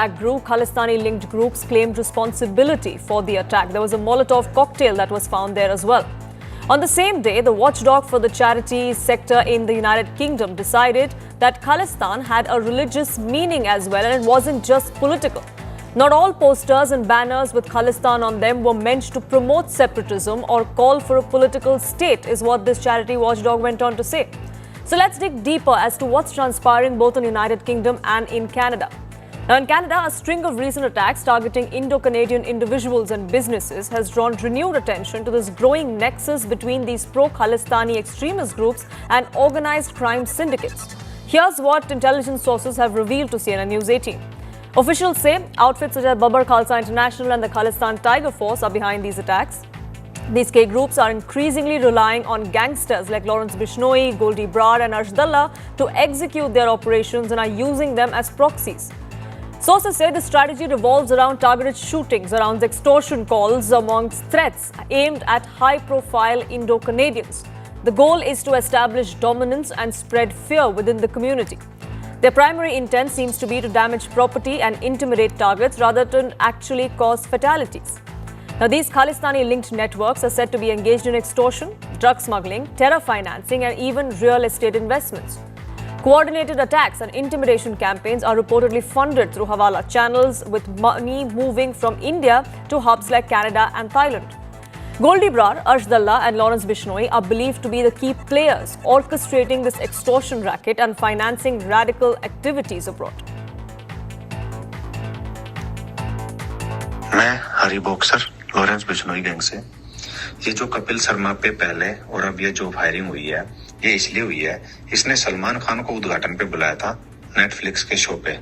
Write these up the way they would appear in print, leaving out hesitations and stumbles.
grew, Khalistani-linked groups claimed responsibility for the attack. There was a Molotov cocktail that was found there as well. On the same day, the watchdog for the charity sector in the United Kingdom decided that Khalistan had a religious meaning as well, and it wasn't just political. Not all posters and banners with Khalistan on them were meant to promote separatism or call for a political state, is what this charity watchdog went on to say. So let's dig deeper as to what's transpiring both in the United Kingdom and in Canada. Now, in Canada, a string of recent attacks targeting Indo-Canadian individuals and businesses has drawn renewed attention to this growing nexus between these pro-Khalistani extremist groups and organized crime syndicates. Here's what intelligence sources have revealed to CNN News 18. Officials say outfits such as Babar Khalsa International and the Khalistan Tiger Force are behind these attacks. These K groups are increasingly relying on gangsters like Lawrence Bishnoi, Goldie Brar and Arshadullah to execute their operations and are using them as proxies. Sources say the strategy revolves around targeted shootings, around extortion calls, amongst threats aimed at high-profile Indo-Canadians. The goal is to establish dominance and spread fear within the community. Their primary intent seems to be to damage property and intimidate targets rather than actually cause fatalities. Now, these Khalistani-linked networks are said to be engaged in extortion, drug smuggling, terror financing, and even real estate investments. Coordinated attacks and intimidation campaigns are reportedly funded through Hawala channels, with money moving from India to hubs like Canada and Thailand. Goldie Brar, Arshadullah and Lawrence Bishnoi are believed to be the key players orchestrating this extortion racket and financing radical activities abroad. मैं हरी boxer Lawrence Bishnoi gang से ये जो कपिल शर्मा पे पहले और अब ये जो फायरिंग हुई है ये इसलिए हुई है इसने सलमान खान को उद्घाटन पे बुलाया था नेटफ्लिक्स के शो पे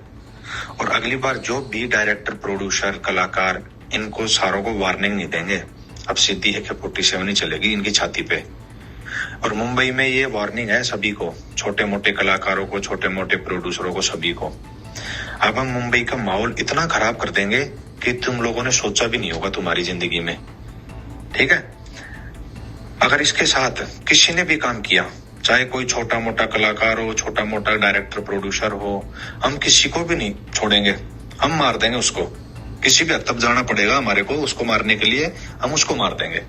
और अगली बार जो भी डायरेक्टर प्रोड्यूसर कलाकार इनको सारों को वार्निंग नहीं देंगे अब सीधी AK-47 ही चलेगी इनकी छाती पे और मुंबई में ये वार्निंग है सभी को छोटे मोटे कलाकारों को छोटे मोटे प्रोड्यूसरों को सभी को अब हम मुंबई का माहौल इतना खराब कर देंगे कि तुम लोगों ने सोचा भी नहीं होगा तुम्हारी जिंदगी में ठीक है अगर इसके साथ किसी ने भी काम किया चाहे कोई छोटा मोटा कलाकार हो छोटा मोटा डायरेक्टर प्रोड्यूसर हो हम किसी को भी नहीं छोड़ेंगे हम मार देंगे उसको किसी भी हद तक जाना पड़ेगा हमारे को उसको मारने के लिए हम उसको मार देंगे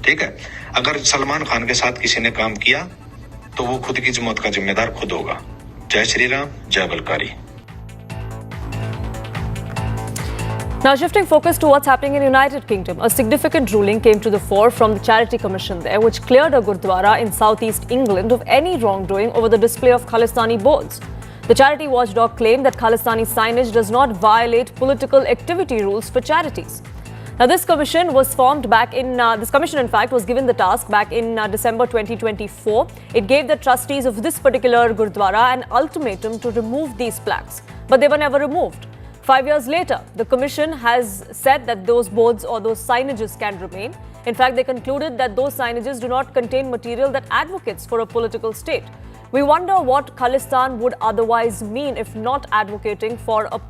ठीक है अगर सलमान खान के साथ किसी ने काम किया तो वो खुद की मौत का जिम्मेदार खुद होगा जय श्री राम जय बलकारी Now, shifting focus to what's happening in the United Kingdom, a significant ruling came to the fore from the Charity Commission there, which cleared a Gurdwara in southeast England of any wrongdoing over the display of Khalistani boards. The charity watchdog claimed that Khalistani signage does not violate political activity rules for charities. Now, this commission was formed back in, this commission in fact was given the task back in December 2024. It gave the trustees of this particular Gurdwara an ultimatum to remove these plaques, but they were never removed. 5 years later, the commission has said that those boards or those signages can remain. In fact, they concluded that those signages do not contain material that advocates for a political state. We wonder what Khalistan would otherwise mean if not advocating for a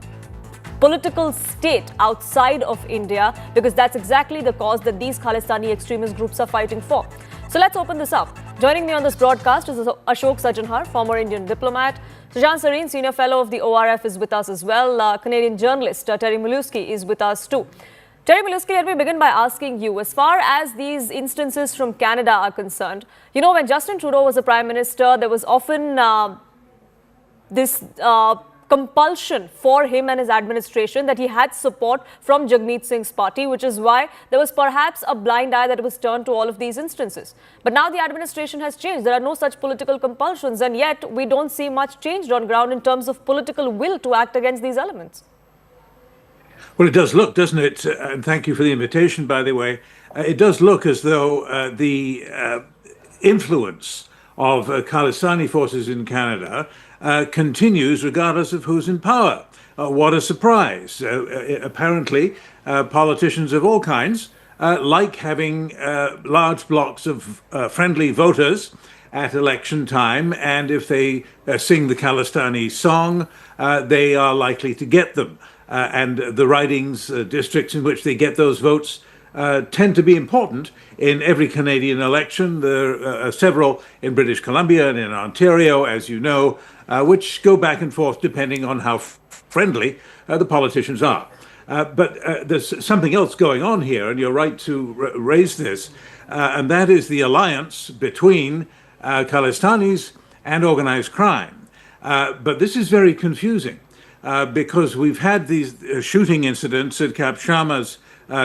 political state outside of India, because that's exactly the cause that these Khalistani extremist groups are fighting for. So let's open this up. Joining me on this broadcast is Ashok Sajjanhar, former Indian diplomat. Sujan Sareen, senior fellow of the ORF, is with us as well. Canadian journalist Terry Milewski is with us too. Terry Milewski, let me begin by asking you, as far as these instances from Canada are concerned, you know, when Justin Trudeau was the Prime Minister, there was often this compulsion for him and his administration that he had support from Jagmeet Singh's party, which is why there was perhaps a blind eye that was turned to all of these instances. But now the administration has changed. There are no such political compulsions, and yet we don't see much changed on ground in terms of political will to act against these elements. Well, it does look, doesn't it? And thank you for the invitation, by the way. It does look as though the influence of Khalistani forces in Canada continues regardless of who's in power. What a surprise. Apparently, politicians of all kinds like having large blocks of friendly voters at election time, and if they sing the Khalistani song, they are likely to get them. And the ridings, districts in which they get those votes tend to be important in every Canadian election. There are several in British Columbia and in Ontario, as you know, which go back and forth depending on how friendly the politicians are. But there's something else going on here, and you're right to raise this, and that is the alliance between Khalistanis and organized crime. But this is very confusing because we've had these shooting incidents at Cap Sharma's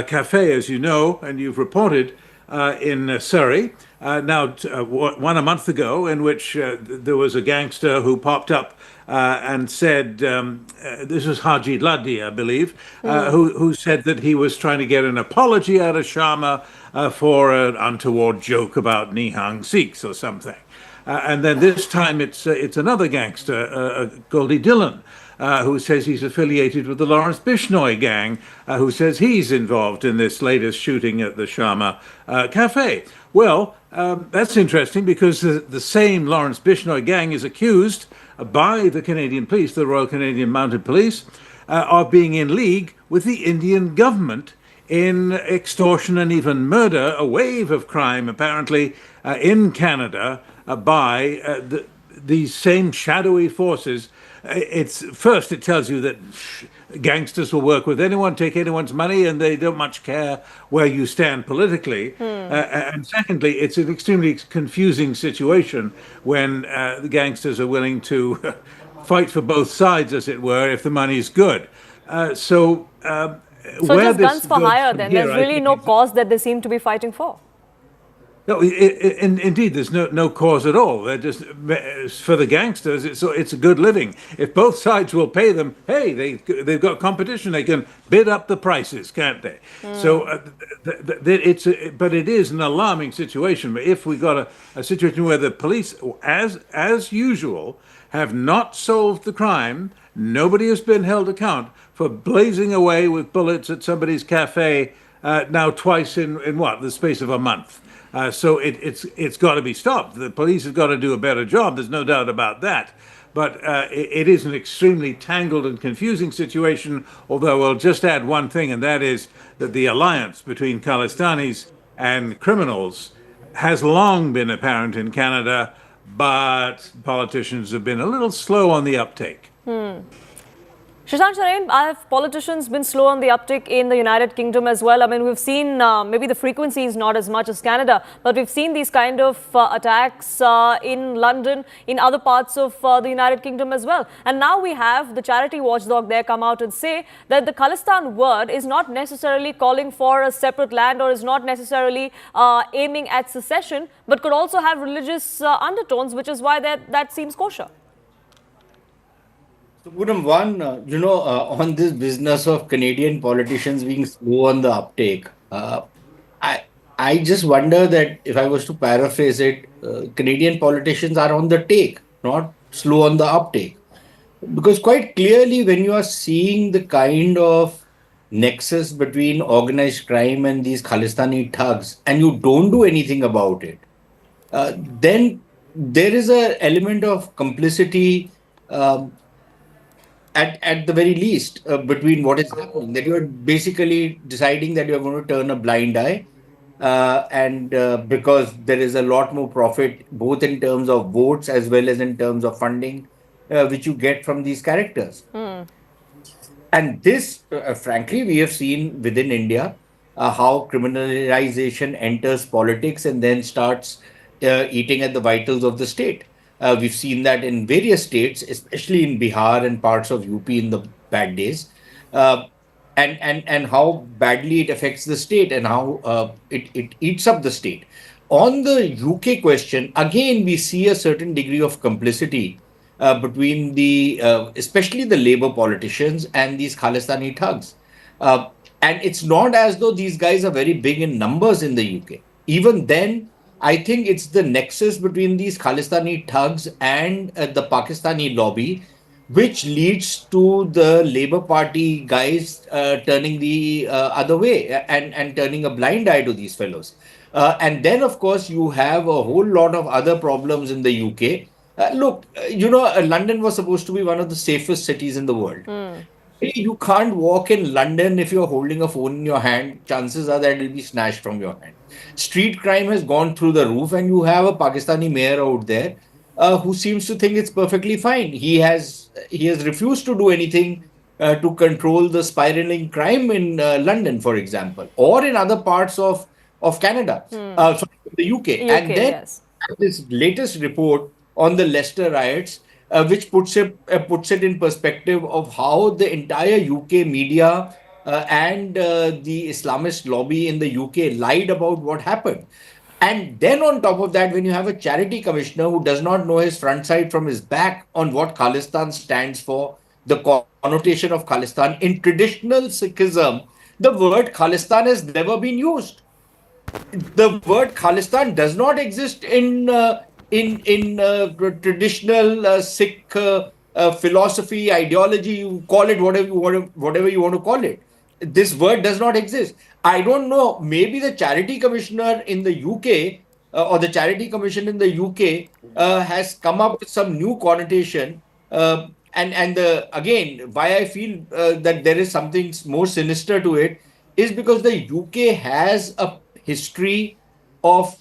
cafe, as you know, and you've reported in Surrey, one a month ago, in which there was a gangster who popped up and said, this was Haji Laddi, I believe, who said that he was trying to get an apology out of Sharma for an untoward joke about Nihang Sikhs or something. And then this time it's another gangster, Goldie Dillon, who says he's affiliated with the Lawrence Bishnoi gang, who says he's involved in this latest shooting at the Sharma cafe. Well, that's interesting because the same Lawrence Bishnoi gang is accused by the Canadian Police, the Royal Canadian Mounted Police, of being in league with the Indian government in extortion and even murder, a wave of crime apparently in Canada by these same shadowy forces. It tells you that gangsters will work with anyone, take anyone's money, and they don't much care where you stand politically. And secondly, it's an extremely confusing situation when the gangsters are willing to fight for both sides, as it were, if the money's good. So just guns for hire, then. There's really no cause that they seem to be fighting for. No, indeed, there's no cause at all. They're just, for the gangsters, it's a good living. If both sides will pay them, hey, they've got competition. They can bid up the prices, can't they? So, but it is an alarming situation. If we got a situation where the police, as usual, have not solved the crime, nobody has been held account for blazing away with bullets at somebody's cafe now twice in the space of a month. So it's got to be stopped. The police have got to do a better job. There's no doubt about that. But it is an extremely tangled and confusing situation, although I'll just add one thing, and that is that the alliance between Khalistanis and criminals has long been apparent in Canada, but politicians have been a little slow on the uptake. Shashank Sharain, have politicians been slow on the uptick in the United Kingdom as well? I mean, we've seen maybe the frequency is not as much as Canada, but we've seen these kind of attacks in London, in other parts of the United Kingdom as well. And now we have the charity watchdog there come out and say that the Khalistan word is not necessarily calling for a separate land or is not necessarily aiming at secession, but could also have religious undertones, which is why that seems kosher. Poonam, on this business of Canadian politicians being slow on the uptake, I just wonder that if I was to paraphrase it, Canadian politicians are on the take, not slow on the uptake. Because quite clearly, when you are seeing the kind of nexus between organized crime and these Khalistani thugs, and you don't do anything about it, then there is an element of complicity at the very least, between what is happening, that you are basically deciding that you are going to turn a blind eye, and because there is a lot more profit, both in terms of votes as well as in terms of funding, which you get from these characters. And this, frankly, we have seen within India how criminalization enters politics and then starts eating at the vitals of the state. We've seen that in various states, especially in Bihar and parts of UP in the bad days, and how badly it affects the state and how it eats up the state. On the UK question, again, we see a certain degree of complicity between especially the Labour politicians and these Khalistani thugs. And it's not as though these guys are very big in numbers in the UK. Even then, I think it's the nexus between these Khalistani thugs and the Pakistani lobby, which leads to the Labour Party guys turning the other way and turning a blind eye to these fellows. And then, of course, you have a whole lot of other problems in the UK. Look, London was supposed to be one of the safest cities in the world. You can't walk in London if you're holding a phone in your hand. Chances are that it will be snatched from your hand. Street crime has gone through the roof, and you have a Pakistani mayor out there who seems to think it's perfectly fine. He has refused to do anything to control the spiraling crime in London, for example, or in other parts of Canada, sorry, the UK. And UK, then yes. this latest report on the Leicester riots, which puts it in perspective of how the entire UK media and the Islamist lobby in the UK lied about what happened. And then on top of that, when you have a charity commissioner who does not know his front side from his back on what Khalistan stands for, the connotation of Khalistan in traditional Sikhism, the word Khalistan has never been used. The word Khalistan does not exist in traditional Sikh philosophy, ideology. You call it whatever you want to call it. This word does not exist. I don't know. Maybe the charity commissioner in the UK or the charity commission in the UK has come up with some new connotation. And again, why I feel that there is something more sinister to it is because the UK has a history of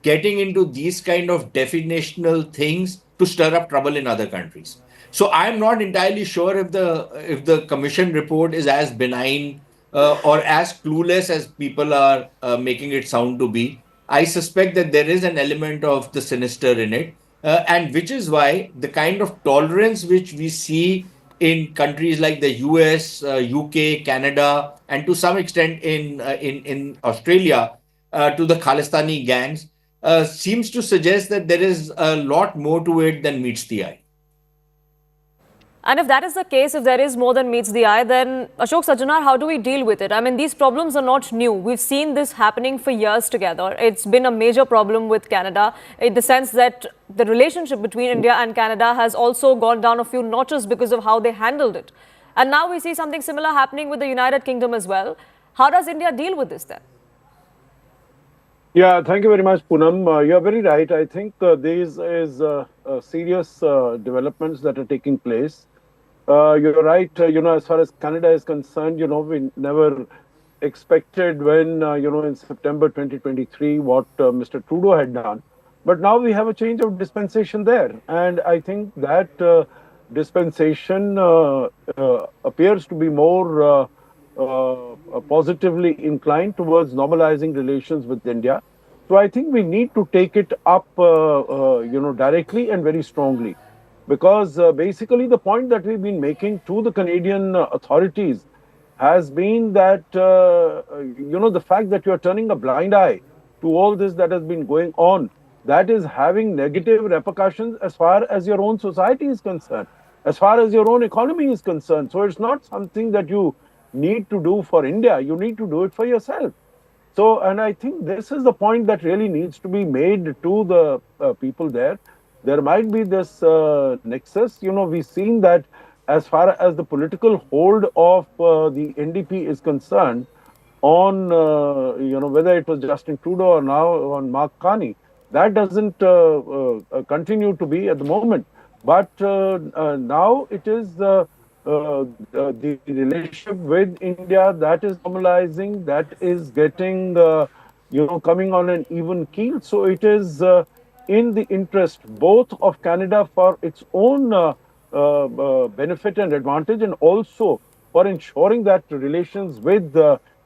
getting into these kind of definitional things to stir up trouble in other countries. So I'm not entirely sure if the commission report is as benign or as clueless as people are making it sound to be. I suspect that there is an element of the sinister in it, and which is why the kind of tolerance which we see in countries like the US, UK, Canada, and to some extent in Australia to the Khalistani gangs seems to suggest that there is a lot more to it than meets the eye. And if that is the case, if there is more than meets the eye, then Ashok Sajjanar, how do we deal with it? I mean, these problems are not new. We've seen this happening for years together. It's been a major problem with Canada in the sense that the relationship between India and Canada has also gone down a few notches because of how they handled it. And now we see something similar happening with the United Kingdom as well. How does India deal with this then? Yeah, thank you very much, Poonam. You're very right. I think these is serious developments that are taking place. You're right. As far as Canada is concerned, we never expected when, in September 2023, what Mr. Trudeau had done. But now we have a change of dispensation there. And I think that dispensation appears to be more positively inclined towards normalizing relations with India. So I think we need to take it up, directly and very strongly. Because basically the point that we've been making to the Canadian authorities has been that, the fact that you're turning a blind eye to all this that has been going on, that is having negative repercussions as far as your own society is concerned, as far as your own economy is concerned. So it's not something that you need to do for India, you need to do it for yourself. So, and I think this is the point that really needs to be made to the people there. There might be this nexus. We've seen that as far as the political hold of the NDP is concerned on, whether it was Justin Trudeau or now on Mark Carney, that doesn't continue to be at the moment. But now it is the relationship with India that is normalizing, that is getting, coming on an even keel. So it is in the interest both of Canada for its own benefit and advantage, and also for ensuring that relations with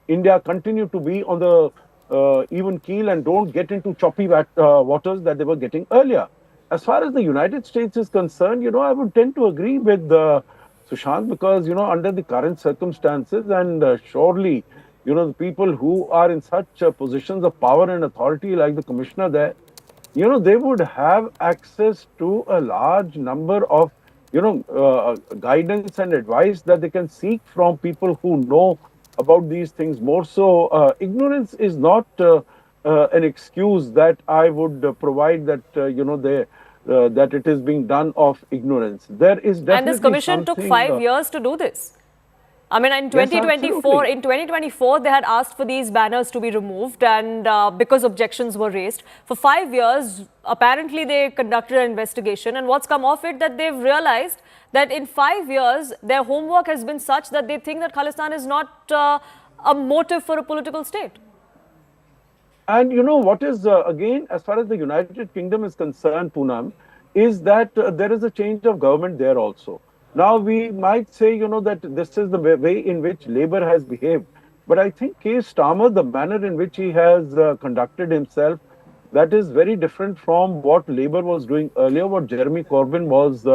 India continue to be on the even keel and don't get into choppy waters that they were getting earlier. As far as the United States is concerned, I would tend to agree with Sushant, because, under the current circumstances, and surely, the people who are in such positions of power and authority, like the commissioner there, they would have access to a large number of, guidance and advice that they can seek from people who know about these things more. So ignorance is not an excuse that I would provide that, that it is being done of ignorance. There is definitely And this commission took 5 something, years to do this. I mean, in Yes, 2024, absolutely. in 2024, they had asked for these banners to be removed, and because objections were raised for 5 years, apparently they conducted an investigation. And what's come of it, that they've realized that in 5 years, their homework has been such that they think that Khalistan is not a motive for a political state. And you know what is, again, as far as the United Kingdom is concerned, Poonam, is that there is a change of government there also. Now, we might say, that this is the way in which Labour has behaved. But I think Keir Starmer, the manner in which he has conducted himself, that is very different from what Labour was doing earlier, what Jeremy Corbyn was,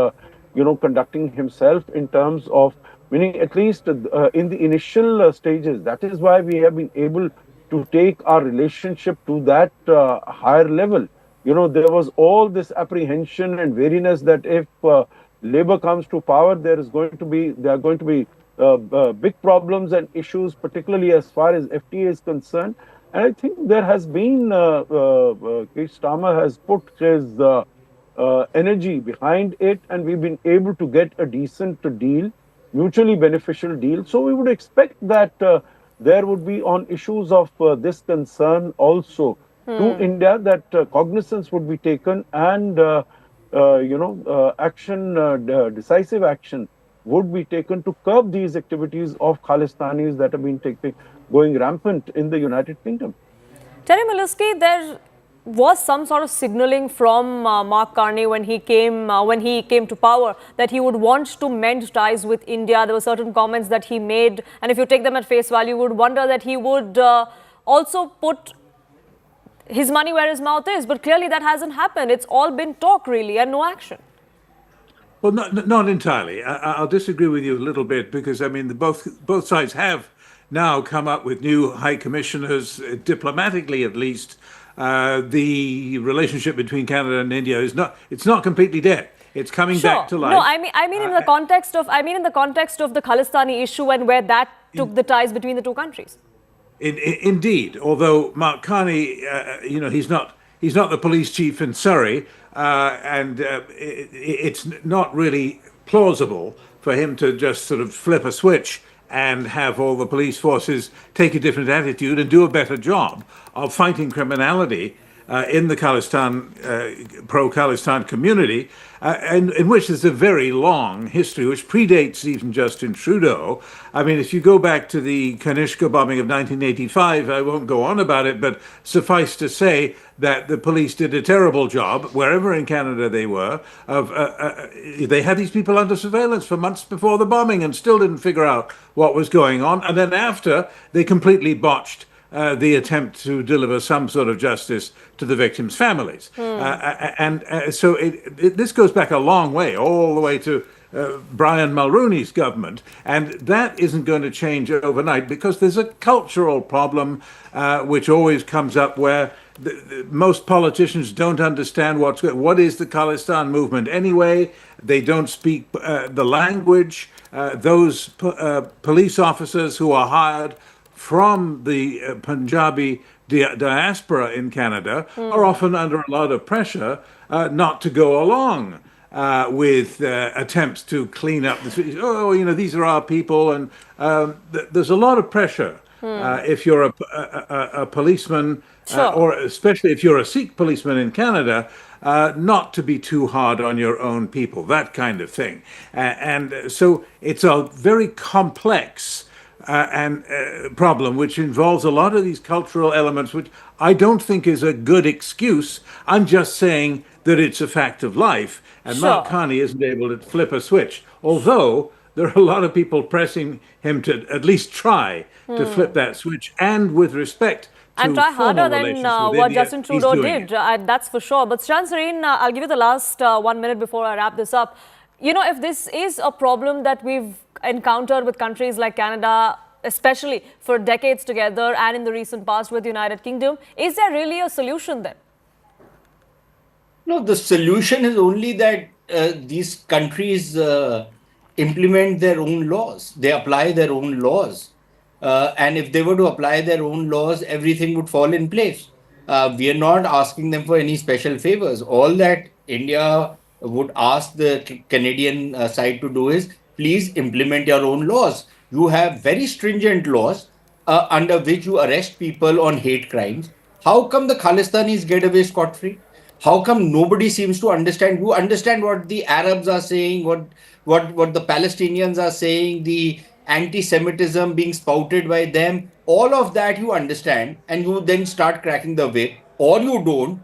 conducting himself in terms of winning, at least in the initial stages. That is why we have been able to take our relationship to that higher level. There was all this apprehension and wariness that if Labour comes to power, there are going to be big problems and issues, particularly as far as FTA is concerned. And I think there has been, Keir Starmer has put his energy behind it, and we've been able to get a decent deal, mutually beneficial deal. So we would expect that there would be on issues of this concern also to India, that cognizance would be taken, and decisive action would be taken to curb these activities of Khalistanis that have been going rampant in the United Kingdom. Terry Miluski, there was some sort of signaling from Mark Carney when he came to power that he would want to mend ties with India. There were certain comments that he made, and if you take them at face value, you would wonder that he would also put his money where his mouth is. But clearly that hasn't happened. It's all been talk, really, and no action. Well, not entirely. I'll disagree with you a little bit, because I mean, both sides have now come up with new high commissioners, diplomatically at least. The relationship between Canada and India it's not completely dead. It's coming back to life. No, I mean in the context of the Khalistani issue and where that took the ties between the two countries. Indeed, although Mark Carney, he's not the police chief in Surrey, and it's not really plausible for him to just sort of flip a switch and have all the police forces take a different attitude and do a better job of fighting criminality in the pro-Khalistan community, and in which there's a very long history, which predates even Justin Trudeau. I mean, if you go back to the Kanishka bombing of 1985, I won't go on about it, but suffice to say that the police did a terrible job, wherever in Canada they were, of they had these people under surveillance for months before the bombing and still didn't figure out what was going on. And then after, they completely botched the attempt to deliver some sort of justice to the victims' families. So this goes back a long way, all the way to Brian Mulroney's government, and that isn't going to change overnight, because there's a cultural problem which always comes up, where most politicians don't understand what is the Khalistan movement anyway. They don't speak the language. Those police officers who are hired from the Punjabi diaspora in Canada are often under a lot of pressure not to go along with attempts to clean up the cities. These are our people, and there's a lot of pressure if you're a policeman, or especially if you're a Sikh policeman in Canada, not to be too hard on your own people, that kind of thing. And so it's a very complex problem, which involves a lot of these cultural elements, which I don't think is a good excuse. I'm just saying that it's a fact of life, and Mark Carney isn't able to flip a switch, although there are a lot of people pressing him to at least try to flip that switch, and with respect to and try harder than what India, Justin Trudeau did, that's for sure. But Shan Sareen, I'll give you the last 1 minute before I wrap this up. If this is a problem that we've encountered with countries like Canada, especially for decades together, and in the recent past with the United Kingdom, is there really a solution then? No, the solution is only that these countries implement their own laws. They apply their own laws. And if they were to apply their own laws, everything would fall in place. We are not asking them for any special favors. All that India would ask the Canadian side to do is, please implement your own laws. you have very stringent laws under which you arrest people on hate crimes. How come the Khalistanis get away scot-free? How come nobody seems to understand? You understand what the Arabs are saying, what the Palestinians are saying, the anti-Semitism being spouted by them. All of that you understand, and you then start cracking the whip, or you don't,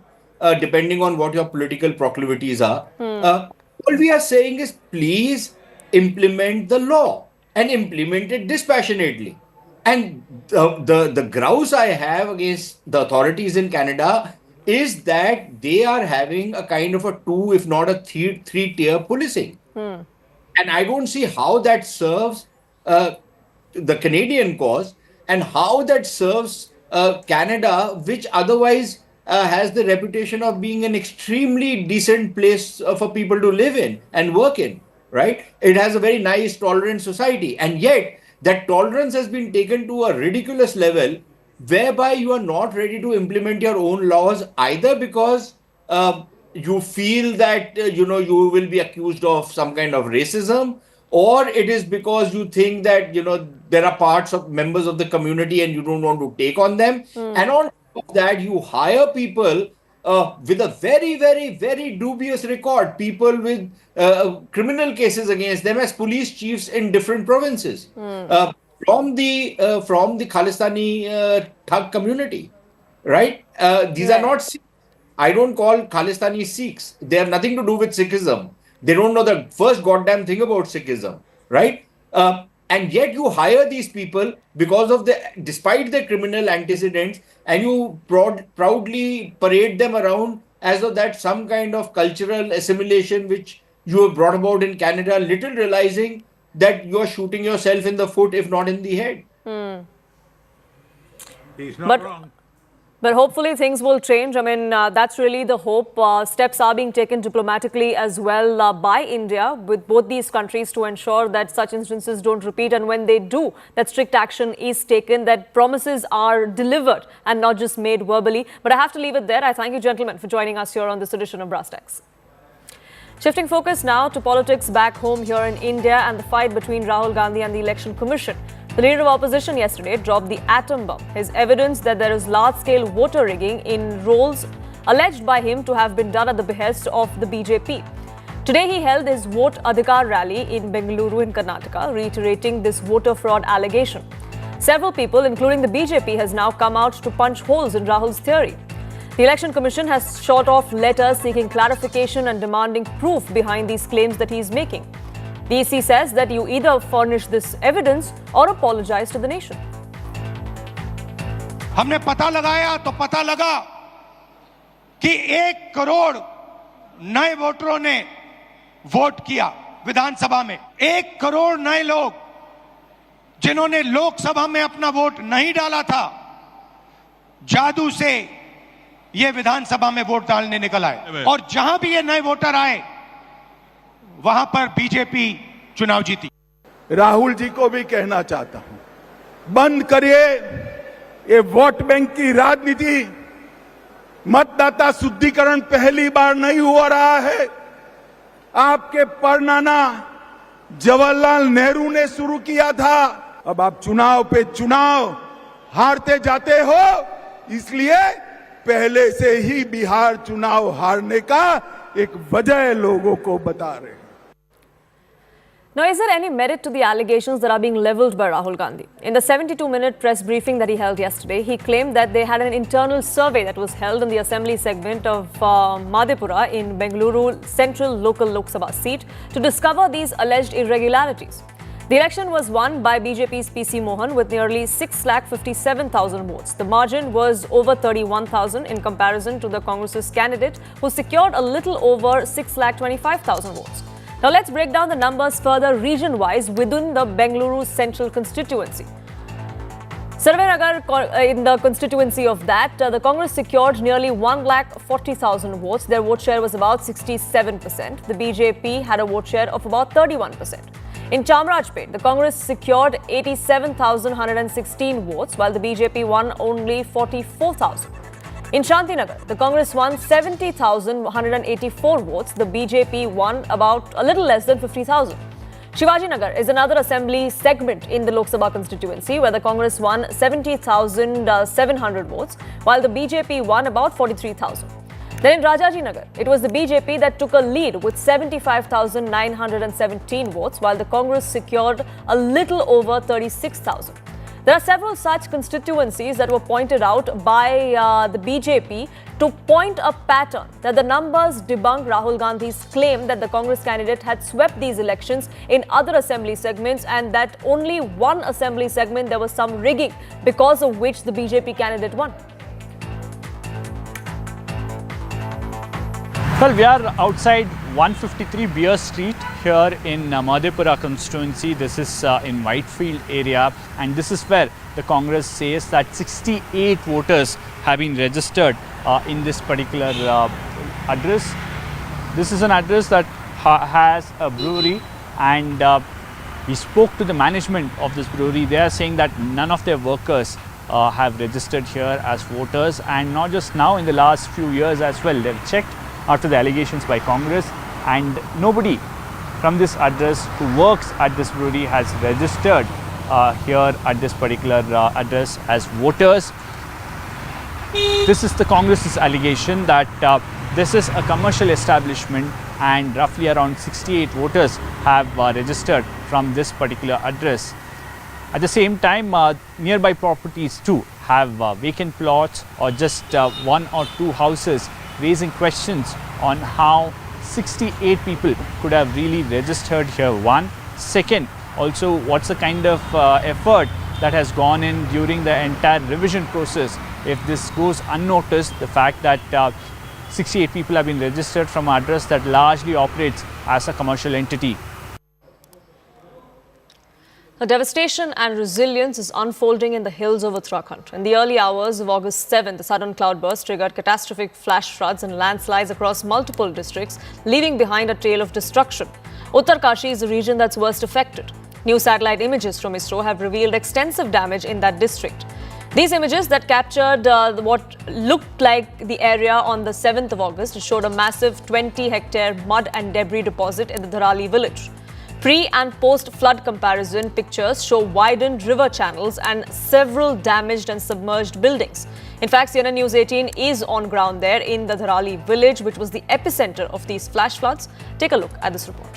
depending on what your political proclivities are. All we are saying is, please implement the law and implement it dispassionately. And the grouse I have against the authorities in Canada is that they are having a kind of a two, if not a three-tier policing. And I don't see how that serves the Canadian cause and how that serves Canada, which otherwise has the reputation of being an extremely decent place for people to live in and work in, right? It has a very nice, tolerant society. And yet, that tolerance has been taken to a ridiculous level whereby you are not ready to implement your own laws, either because you feel that you will be accused of some kind of racism, or it is because you think that there are parts of members of the community and you don't want to take on them. And on top of that, you hire people with a very, very, very dubious record, people with criminal cases against them as police chiefs in different provinces from the Khalistani Thug community, right? These are not Sikhs. I don't call Khalistani Sikhs. They have nothing to do with Sikhism. They don't know the first goddamn thing about Sikhism, right? And yet you hire these people despite their criminal antecedents, and you proudly parade them around as though that's some kind of cultural assimilation which you have brought about in Canada, little realizing that you are shooting yourself in the foot, if not in the head. He's not wrong. But hopefully things will change. I mean, that's really the hope. Steps are being taken diplomatically as well by India with both these countries to ensure that such instances don't repeat. And when they do, that strict action is taken, that promises are delivered and not just made verbally. But I have to leave it there. I thank you, gentlemen, for joining us here on this edition of Brass Tacks. Shifting focus now to politics back home here in India and the fight between Rahul Gandhi and the Election Commission. The leader of opposition yesterday dropped the atom bomb, his evidence that there is large-scale voter rigging in rolls alleged by him to have been done at the behest of the BJP. Today he held his Vote Adhikar rally in Bengaluru in Karnataka, reiterating this voter fraud allegation. Several people, including the BJP, has now come out to punch holes in Rahul's theory. The Election Commission has shot off letters seeking clarification and demanding proof behind these claims that he is making. The EC says that you either furnish this evidence or apologize to the nation. हमने पता लगाया तो पता लगा कि 1 करोड़ नए वोटरों ने वोट किया विधानसभा में। 1 करोड़ नए लोग जिन्होंने लोकसभा में अपना वोट नहीं डाला था, जादू से ये विधानसभा में वोट डालने निकल आए। और जहां भी ये नए वोटर आए, वहां पर बीजेपी चुनाव जीती। राहुल जी को भी कहना चाहता हूं, बंद करिए ये वोट बैंक की राजनीति। मतदाता शुद्धिकरण पहली बार नहीं हो रहा है। आपके परनाना जवाहरलाल नेहरू ने शुरू किया था। अब आप चुनाव पे चुनाव हारते जाते हो, इसलिए पहले से ही बिहार चुनाव हारने का एक वजह लोगों को बता रहे हैं। Now, is there any merit to the allegations that are being leveled by Rahul Gandhi? In the 72-minute press briefing that he held yesterday, he claimed that they had an internal survey that was held in the assembly segment of Madhepura in Bengaluru Central Local Lok Sabha seat to discover these alleged irregularities. The election was won by BJP's PC Mohan with nearly 6,57,000 votes. The margin was over 31,000 in comparison to the Congress's candidate, who secured a little over 6,25,000 votes. Now let's break down the numbers further region-wise within the Bengaluru Central constituency. Sarvanagar, in the constituency of that, the Congress secured nearly 1,40,000 votes. Their vote share was about 67%. The BJP had a vote share of about 31%. In Chamrajpet, the Congress secured 87,116 votes, while the BJP won only 44,000. In Shantinagar, the Congress won 70,184 votes. The BJP won about a little less than 50,000. Shivajinagar is another assembly segment in the Lok Sabha constituency where the Congress won 70,700 votes, while the BJP won about 43,000. Then in Rajajinagar, it was the BJP that took a lead with 75,917 votes, while the Congress secured a little over 36,000. There are several such constituencies that were pointed out by the BJP to point a pattern that the numbers debunk Rahul Gandhi's claim that the Congress candidate had swept these elections in other assembly segments and that only one assembly segment there was some rigging because of which the BJP candidate won. Well, we are outside 153 Beer Street here in Madhepura constituency. This is in Whitefield area, and this is where the Congress says that 68 voters have been registered in this particular address. This is an address that has a brewery, and we spoke to the management of this brewery. They are saying that none of their workers have registered here as voters, and not just now, in the last few years as well. They've checked after the allegations by Congress, and nobody from this address who works at this brewery has registered here at this particular address as voters. This is the Congress's allegation that this is a commercial establishment and roughly around 68 voters have registered from this particular address. At the same time, nearby properties too have vacant plots or just one or two houses, raising questions on how 68 people could have really registered here. One. Second, also what's the kind of effort that has gone in during the entire revision process. If this goes unnoticed, the fact that 68 people have been registered from an address that largely operates as a commercial entity. The devastation and resilience is unfolding in the hills of Uttarakhand. In the early hours of August 7th, the sudden cloudburst triggered catastrophic flash floods and landslides across multiple districts, leaving behind a trail of destruction. Uttarkashi is the region that's worst affected. New satellite images from ISRO have revealed extensive damage in that district. These images that captured what looked like the area on the 7th of August showed a massive 20-hectare mud and debris deposit in the Dharali village. Pre- and post-flood comparison pictures show widened river channels and several damaged and submerged buildings. In fact, CNN News 18 is on ground there in the Dharali village, which was the epicenter of these flash floods. Take a look at this report.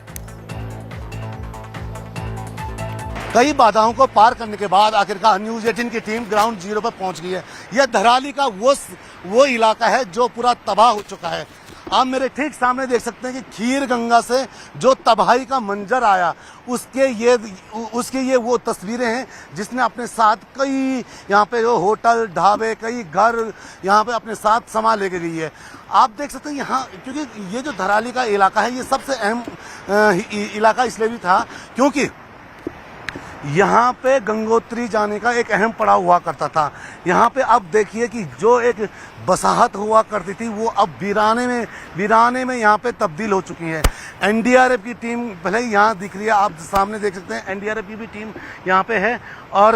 कई बाधाओं को पार करने के बाद आखिरकार news 18 की team ground zero पर पहुंच गई है। यह धराली का वो इलाका है जो पूरा तबाह हो चुका है। आप मेरे ठीक सामने देख सकते हैं कि खीर गंगा से जो तबाही का मंजर आया, उसके ये वो तस्वीरें हैं जिसने अपने साथ कई यहाँ पे जो होटल ढाबे, कई घर यहाँ पे अपने साथ समा लेके गई है। आप देख सकते हैं यहाँ, क्योंकि ये जो धराली का इलाका है ये सबसे अहम इलाका इसलिए भी था क्योंकि यहाँ पे गंगोत्री जाने का एक अहम पड़ाव हुआ करता था। यहाँ पे अब देखिए कि जो एक बसाहट हुआ करती थी वो अब वीराने में यहाँ पे तब्दील हो चुकी है। एनडीआरएफ की टीम भले ही यहाँ दिख रही है, आप सामने देख सकते हैं एनडीआरएफ की भी टीम यहाँ पे है और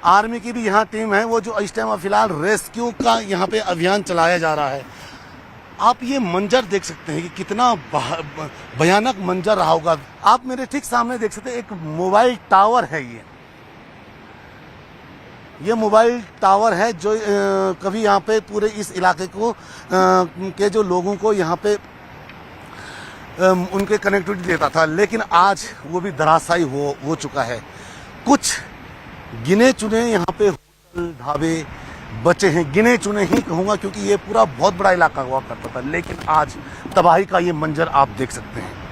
आर्मी की भी यहाँ टीम है। वो जो इस टाइम फिलहाल रेस्क्यू का यहाँ पे अभियान चलाया जा रहा है। आप ये मंजर देख सकते हैं कि कितना भयानक मंजर रहा होगा। आप मेरे ठीक सामने देख सकते हैं एक मोबाइल टावर है। ये मोबाइल टावर है जो कभी यहाँ पे पूरे इस इलाके को के जो लोगों को यहाँ पे उनके कनेक्टिविटी देता था, लेकिन आज वो भी धराशायी हो चुका है। कुछ गिने चुने यहाँ पे होटल ढाबे बचे हैं, गिने चुने ही कहूँगा क्योंकि ये पूरा बहुत बड़ा इलाका हुआ करता था, लेकिन आज तबाही का ये मंजर आप देख सकते हैं।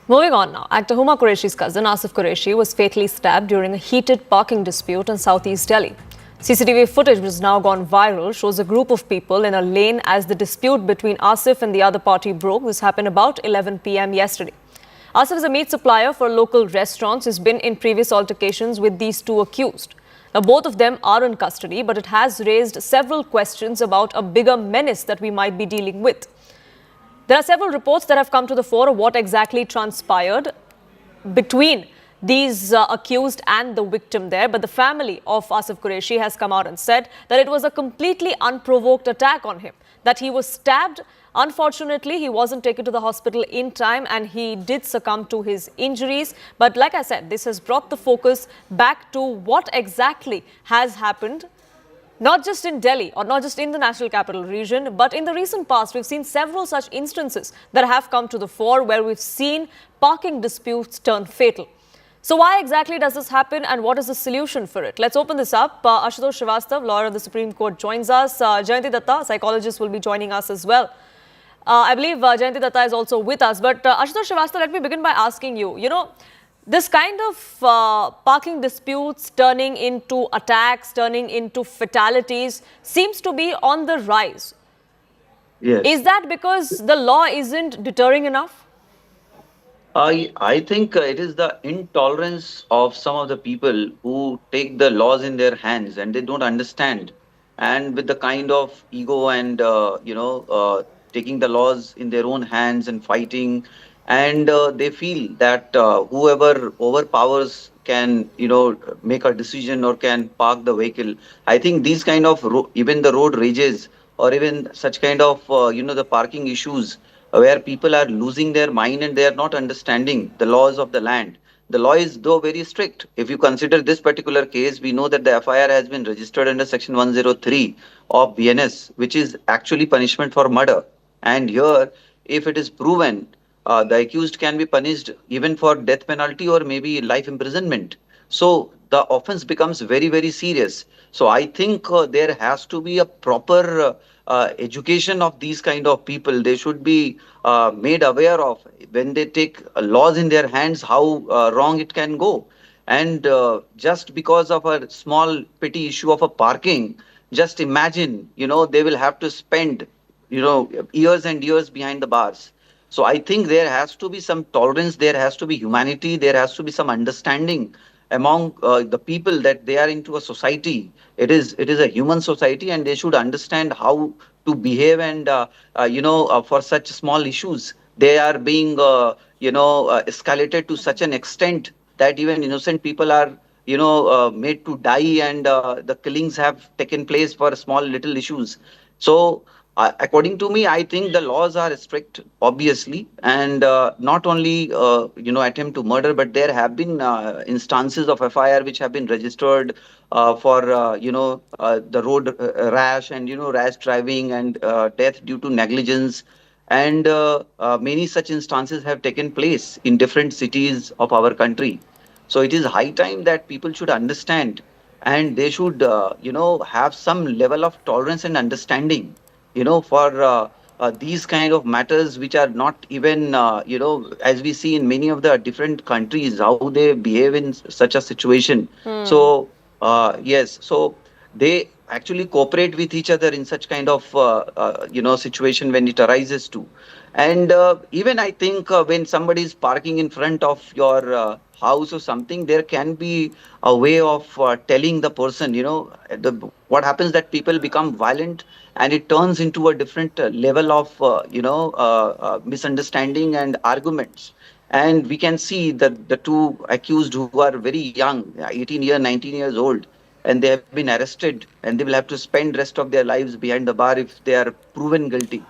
Moving on now, actor Huma Qureshi's cousin Asif Qureshi was fatally stabbed during a heated parking dispute in southeast Delhi. CCTV footage, which has now gone viral, shows a group of people in a lane as the dispute between Asif and the other party broke. This happened about 11 p.m. yesterday. Asif is a meat supplier for local restaurants. He's been in previous altercations with these two accused. Now, both of them are in custody, but it has raised several questions about a bigger menace that we might be dealing with. There are several reports that have come to the fore of what exactly transpired between these accused and the victim there, but the family of Asif Qureshi has come out and said that it was a completely unprovoked attack on him. that he was stabbed. Unfortunately, he wasn't taken to the hospital in time and he did succumb to his injuries. But like I said, this has brought the focus back to what exactly has happened. Not just in Delhi or not just in the National Capital Region, but in the recent past, we've seen several such instances that have come to the fore where we've seen parking disputes turn fatal. So why exactly does this happen and what is the solution for it? Let's open this up. Ashutosh Srivastav, lawyer of the Supreme Court, joins us. Jayanti Datta, psychologist, will be joining us as well. I believe Jayanti Datta is also with us. But Ashutosh Srivastav, let me begin by asking you, this kind of parking disputes turning into attacks, turning into fatalities seems to be on the rise. Yes. Is that because the law isn't deterring enough? I think it is the intolerance of some of the people who take the laws in their hands and they don't understand. And with the kind of ego and, taking the laws in their own hands and fighting, and they feel that whoever overpowers can, make a decision or can park the vehicle. I think these kind of, even the road rages or even such kind of, the parking issues where people are losing their mind and they are not understanding the laws of the land. The law is though very strict. If you consider this particular case, we know that the FIR has been registered under section 103 of BNS, which is actually punishment for murder. And here, if it is proven, the accused can be punished even for death penalty or maybe life imprisonment. So the offense becomes very, very serious. So I think there has to be a proper education of these kind of people. They should be made aware of when they take laws in their hands, how wrong it can go. And just because of a small petty issue of a parking, just imagine, they will have to spend, years and years behind the bars. So I think there has to be some tolerance, there has to be humanity, there has to be some understanding among the people that they are into a society. It is a human society and they should understand how to behave and, for such small issues, they are being, escalated to such an extent that even innocent people are, made to die and the killings have taken place for small little issues. So according to me, I think the laws are strict, obviously, and not only, attempt to murder, but there have been instances of FIR which have been registered for, the road rash and, rash driving and death due to negligence. And many such instances have taken place in different cities of our country. So it is high time that people should understand and they should, have some level of tolerance and understanding. For these kind of matters which are not even, as we see in many of the different countries, how they behave in such a situation. So, yes, so they actually cooperate with each other in such kind of, situation when it arises too. And even I think when somebody is parking in front of your house or something, there can be a way of telling the person, what happens that people become violent and it turns into a different level of, misunderstanding and arguments. And we can see that the two accused who are very young, 18 years, 19 years old, and they have been arrested and they will have to spend rest of their lives behind the bar if they are proven guilty.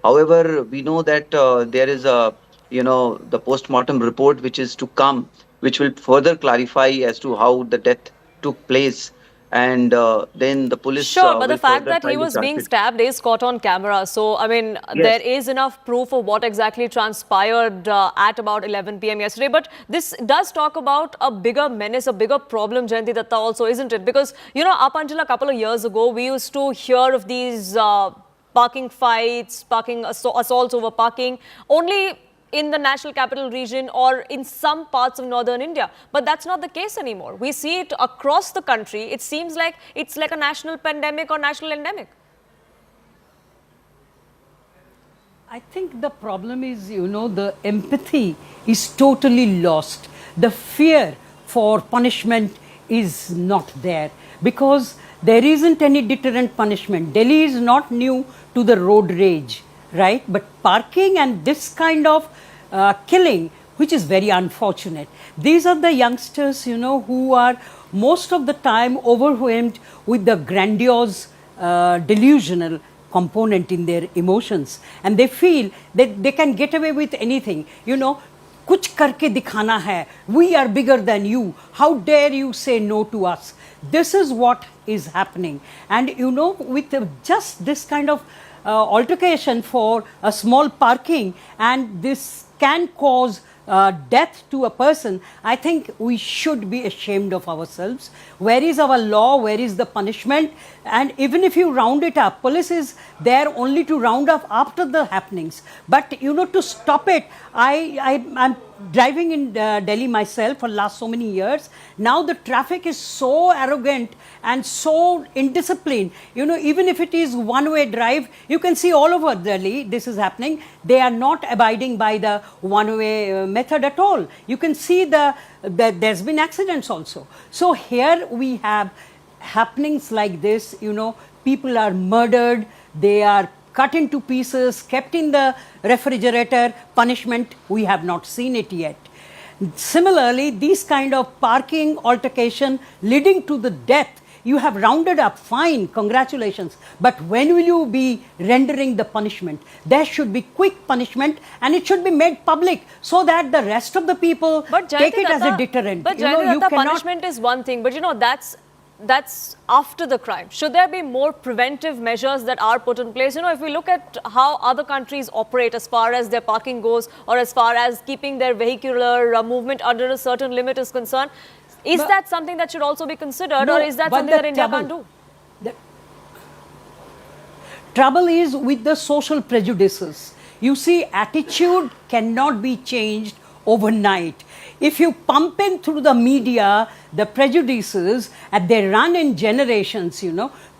However, we know that there is a, the post-mortem report which is to come, which will further clarify as to how the death took place. And then the police... Sure, but the fact that he was being stabbed is caught on camera. So, I mean, yes, there is enough proof of what exactly transpired at about 11 p.m. yesterday. But this does talk about a bigger menace, a bigger problem, Jayanti Datta, also, isn't it? Because, up until a couple of years ago, we used to hear of these parking fights, assaults over parking, only in the National Capital Region or in some parts of northern India. But that's not the case anymore. We see it across the country. It seems like it's like a national pandemic or national endemic. I think the problem is, the empathy is totally lost. The fear for punishment is not there because there isn't any deterrent punishment. Delhi is not new to the road rage, right? But parking and this kind of killing, which is very unfortunate. These are the youngsters, who are most of the time overwhelmed with the grandiose, delusional component in their emotions, and they feel that they can get away with anything. कुछ करके दिखाना है. We are bigger than you. How dare you say no to us? This is what is happening. And with just this kind of altercation for a small parking, and this can cause death to a person, I think we should be ashamed of ourselves. Where is our law? Where is the punishment? And even if you round it up, police is there only to round up after the happenings. But to stop it, I'm driving in Delhi myself for last so many years. Now the traffic is so arrogant and so indisciplined. Even if it is one-way drive, you can see all over Delhi this is happening. They are not abiding by the one-way method at all. You can see there's been accidents also. So here we have happenings like this. People are murdered, they are cut into pieces, kept in the refrigerator. Punishment, we have not seen it yet. Similarly, these kind of parking altercation leading to the death, you have rounded up, fine, congratulations. But when will you be rendering the punishment? There should be quick punishment, and it should be made public so that the rest of the people take it as a deterrent. But punishment is one thing, but that's after the crime. Should there be more preventive measures that are put in place? If we look at how other countries operate as far as their parking goes, or as far as keeping their vehicular movement under a certain limit is concerned, is that something that should also be considered, or is that something that India can't do? The trouble is with the social prejudices. You see, attitude cannot be changed overnight. If you pump in through the media the prejudices, and they run in generations,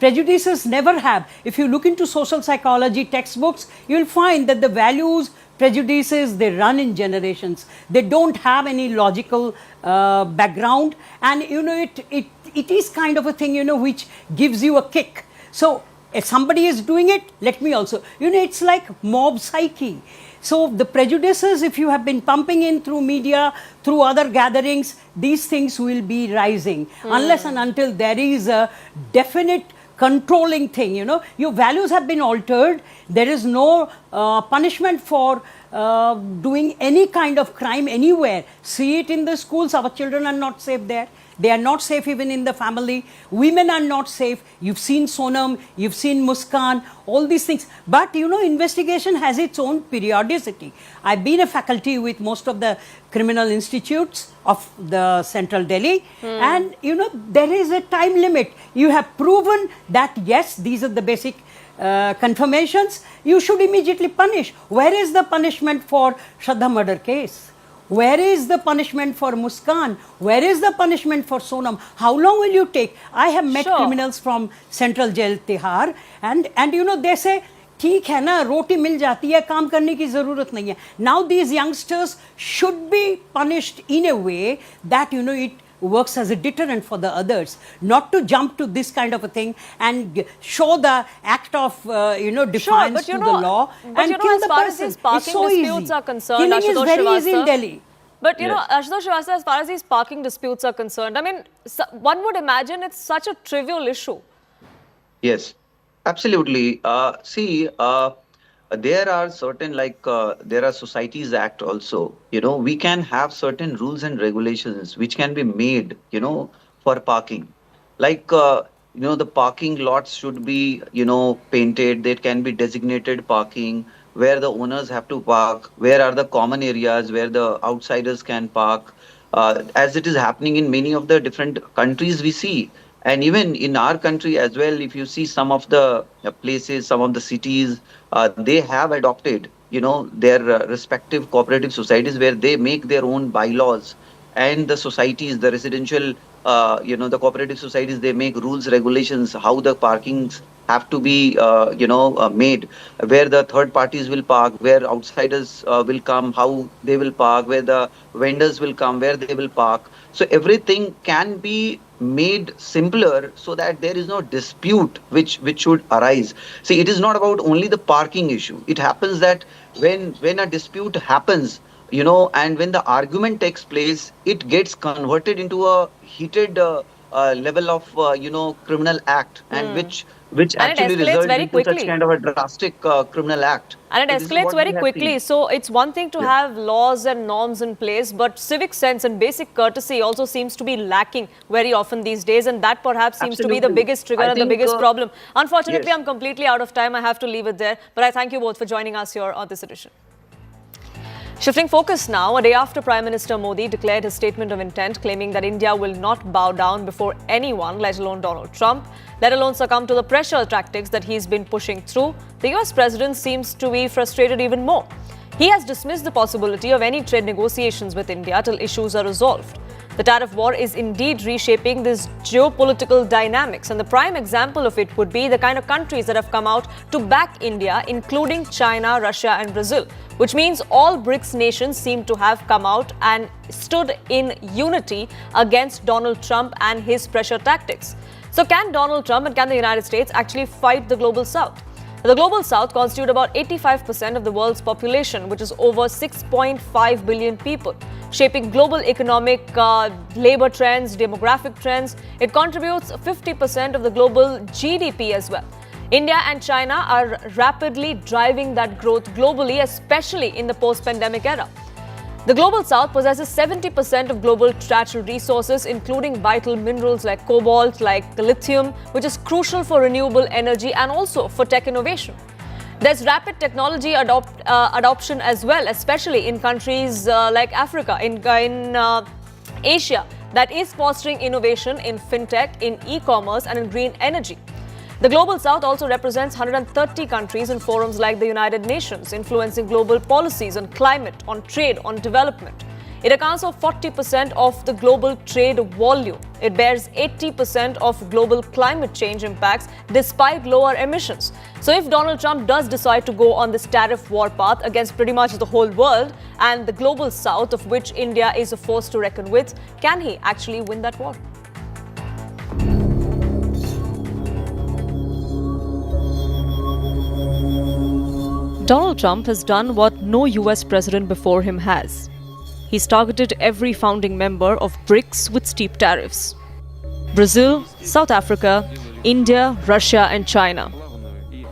prejudices never have. If you look into social psychology textbooks, you'll find that the values, prejudices, they run in generations. They don't have any logical background, and it is kind of a thing which gives you a kick. So if somebody is doing it, let me also. It's like mob psyche. So the prejudices, if you have been pumping in through media, through other gatherings, these things will be rising unless and until there is a definite controlling thing. Your values have been altered. There is no punishment for doing any kind of crime anywhere. See it in the schools. Our children are not safe there. They are not safe even in the family. Women are not safe. You've seen Sonam, you've seen Muskan, all these things. But investigation has its own periodicity. I've been a faculty with most of the criminal institutes of the central Delhi, and there is a time limit. You have proven that yes, these are the basic confirmations. You should immediately punish. Where is the punishment for Shraddha murder case? Where is the punishment for Muskan? Where is the punishment for Sonam? How long will you take? I have met criminals from Central Jail Tihar, and they say, ठीक है ना, रोटी मिल जाती है, काम करने की जरूरत नहीं है. Now these youngsters should be punished in a way that it works as a deterrent for the others, not to jump to this kind of a thing and show the act of defiance to the law and kill the person. It's so easy. Killing is very easy in Delhi. But Ashutosh Srivastava, as far as these parking disputes are concerned, one would imagine it's such a trivial issue. Yes, absolutely. There are certain, there are Societies Act also. We can have certain rules and regulations which can be made, for parking. The parking lots should be, painted. There can be designated parking where the owners have to park, where are the common areas where the outsiders can park, as it is happening in many of the different countries we see. And even in our country as well, if you see some of the places, some of the cities, they have adopted, their respective cooperative societies where they make their own bylaws. And the societies, the residential, the cooperative societies, they make rules, regulations, how the parkings have to be, made, where the third parties will park, where outsiders will come, how they will park, where the vendors will come, where they will park. So everything can be made simpler so that there is no dispute which should arise. See, it is not about only the parking issue. It happens that when a dispute happens, and when the argument takes place, it gets converted into a heated level of, criminal act, and which which And it actually escalates results very into such quickly. kind of a drastic criminal act. And it So this is escalates what very we have quickly. seen. So it's one thing to have laws and norms in place, but civic sense and basic courtesy also seems to be lacking very often these days. And that perhaps seems to be the Absolutely. biggest trigger I and the think, biggest problem. Unfortunately, yes. I'm completely out of time. I have to leave it there. But I thank you both for joining us here on this edition. Shifting focus now, a day after Prime Minister Modi declared his statement of intent claiming that India will not bow down before anyone, let alone Donald Trump, let alone succumb to the pressure tactics that he's been pushing through, the US president seems to be frustrated even more. He has dismissed the possibility of any trade negotiations with India till issues are resolved. The tariff war is indeed reshaping this geopolitical dynamics, and the prime example of it would be the kind of countries that have come out to back India, including China, Russia and Brazil, which means all BRICS nations seem to have come out and stood in unity against Donald Trump and his pressure tactics. So can Donald Trump and can the United States actually fight the Global South? The Global South constitutes about 85% of the world's population, which is over 6.5 billion people, shaping global economic, labor trends, demographic trends. It contributes 50% of the global GDP as well. India and China are rapidly driving that growth globally, especially in the post-pandemic era. The Global South possesses 70% of global natural resources, including vital minerals like cobalt, like lithium, which is crucial for renewable energy and also for tech innovation. There's rapid technology adoption as well, especially in countries like Africa, in Asia, that is fostering innovation in fintech, in e-commerce and in green energy. The Global South also represents 130 countries in forums like the United Nations, influencing global policies on climate, on trade, on development. It accounts for 40% of the global trade volume. It bears 80% of global climate change impacts despite lower emissions. So if Donald Trump does decide to go on this tariff war path against pretty much the whole world and the Global South, of which India is a force to reckon with, can he actually win that war? Donald Trump has done what no US president before him has. He's targeted every founding member of BRICS with steep tariffs. Brazil, South Africa, India, Russia and China.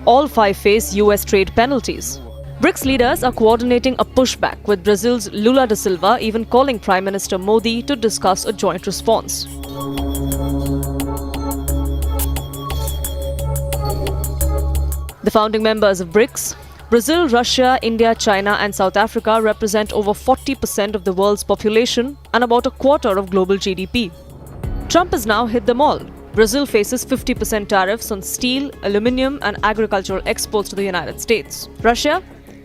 All five face US trade penalties. BRICS leaders are coordinating a pushback, with Brazil's Lula da Silva even calling Prime Minister Modi to discuss a joint response. The founding members of BRICS, Brazil, Russia, India, China and South Africa, represent over 40% of the world's population and about a quarter of global GDP. Trump has now hit them all. Brazil faces 50% tariffs on steel, aluminium and agricultural exports to the United States. Russia,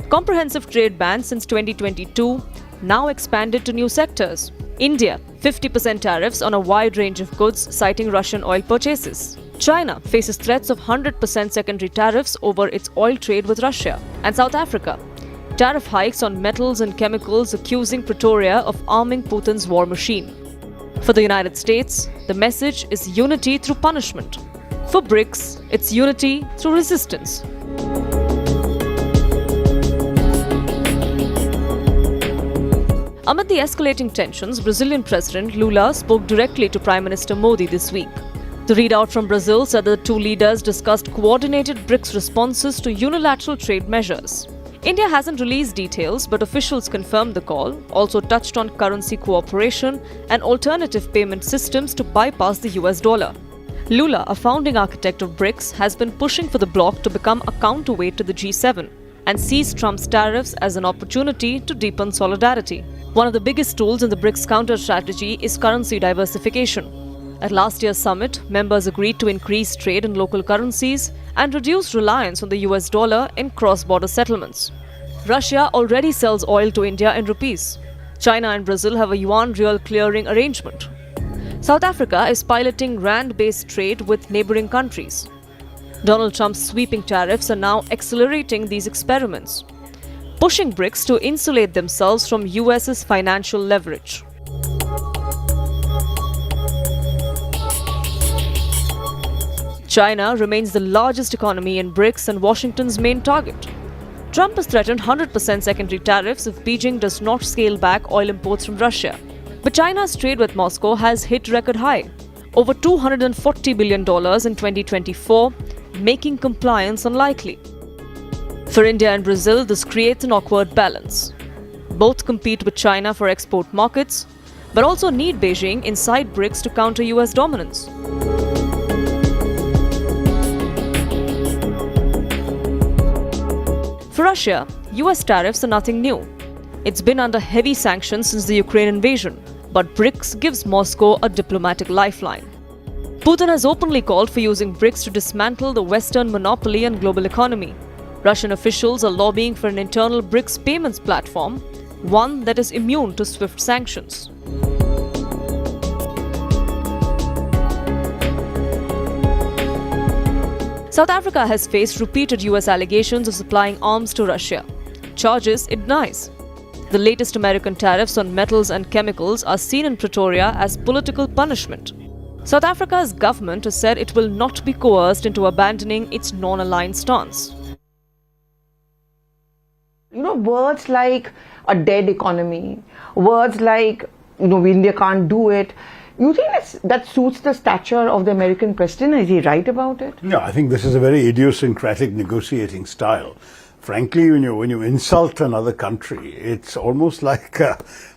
comprehensive trade ban since 2022, now expanded to new sectors. India, 50% tariffs on a wide range of goods, citing Russian oil purchases. China faces threats of 100% secondary tariffs over its oil trade with Russia. And South Africa, tariff hikes on metals and chemicals, accusing Pretoria of arming Putin's war machine. For the United States, the message is unity through punishment. For BRICS, it's unity through resistance. Amid the escalating tensions, Brazilian President Lula spoke directly to Prime Minister Modi this week. The readout from Brazil said that the two leaders discussed coordinated BRICS responses to unilateral trade measures. India hasn't released details, but officials confirmed the call, also touched on currency cooperation and alternative payment systems to bypass the US dollar. Lula, a founding architect of BRICS, has been pushing for the bloc to become a counterweight to the G7 and sees Trump's tariffs as an opportunity to deepen solidarity. One of the biggest tools in the BRICS counter strategy is currency diversification. At last year's summit, members agreed to increase trade in local currencies and reduce reliance on the US dollar in cross-border settlements. Russia already sells oil to India in rupees. China and Brazil have a yuan real clearing arrangement. South Africa is piloting rand-based trade with neighboring countries. Donald Trump's sweeping tariffs are now accelerating these experiments, pushing BRICS to insulate themselves from US's financial leverage. China remains the largest economy in BRICS and Washington's main target. Trump has threatened 100% secondary tariffs if Beijing does not scale back oil imports from Russia. But China's trade with Moscow has hit record high, over $240 billion in 2024, making compliance unlikely. For India and Brazil, this creates an awkward balance. Both compete with China for export markets, but also need Beijing inside BRICS to counter US dominance. For Russia, US tariffs are nothing new. It's been under heavy sanctions since the Ukraine invasion, but BRICS gives Moscow a diplomatic lifeline. Putin has openly called for using BRICS to dismantle the Western monopoly on global economy. Russian officials are lobbying for an internal BRICS payments platform, one that is immune to swift sanctions. South Africa has faced repeated US allegations of supplying arms to Russia, charges it denies. The latest American tariffs on metals and chemicals are seen in Pretoria as political punishment. South Africa's government has said it will not be coerced into abandoning its non-aligned stance. Words like a dead economy, words like, India can't do it. You think that suits the stature of the American president? Is he right about it? No, I think this is a very idiosyncratic negotiating style. Frankly, when you insult another country, it's almost like,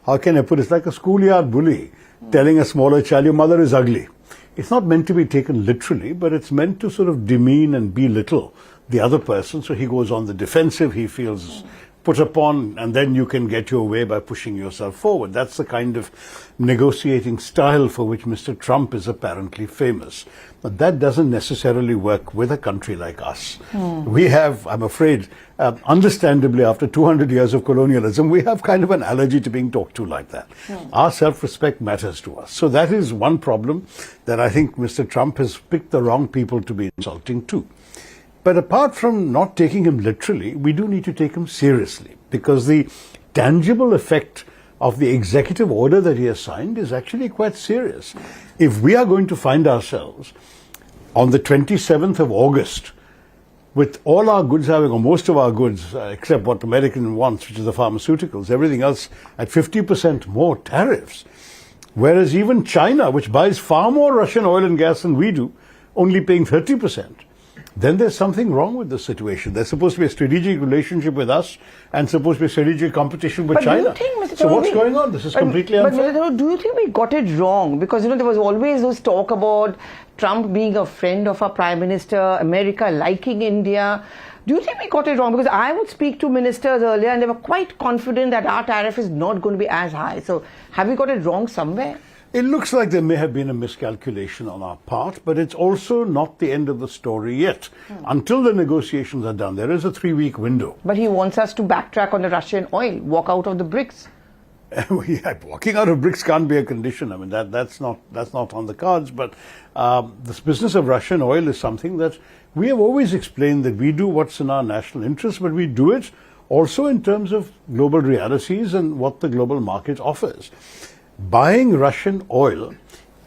how can I put it? It's like a schoolyard bully telling a smaller child, your mother is ugly. It's not meant to be taken literally, but it's meant to sort of demean and belittle the other person, so he goes on the defensive, he feels put upon, and then you can get your way by pushing yourself forward. That's the kind of negotiating style for which Mr. Trump is apparently famous. But that doesn't necessarily work with a country like us. We have, I'm afraid, understandably, after 200 years of colonialism, we have kind of an allergy to being talked to like that. Our self-respect matters to us. So that is one problem that I think Mr. Trump has picked the wrong people to be insulting to. But apart from not taking him literally, we do need to take him seriously, because the tangible effect of the executive order that he has signed is actually quite serious. If we are going to find ourselves on the 27th of August with all our goods having, or most of our goods, except what American wants, which is the pharmaceuticals, everything else at 50% more tariffs, whereas even China, which buys far more Russian oil and gas than we do, only paying 30%, then there's something wrong with the situation. There's supposed to be a strategic relationship with us and supposed to be a strategic competition with China. Do you think, Mr. So what's going on? This is completely unfair. But do you think we got it wrong? Because, there was always this talk about Trump being a friend of our Prime Minister, America liking India. Do you think we got it wrong? Because I would speak to ministers earlier and they were quite confident that our tariff is not going to be as high. So have we got it wrong somewhere? It looks like there may have been a miscalculation on our part, but it's also not the end of the story yet. Until the negotiations are done, there is a 3-week window. But he wants us to backtrack on the Russian oil, walk out of the BRICS. Yeah, walking out of BRICS can't be a condition. I mean, that's not on the cards. But this business of Russian oil is something that we have always explained, that we do what's in our national interest, but we do it also in terms of global realities and what the global market offers. Buying Russian oil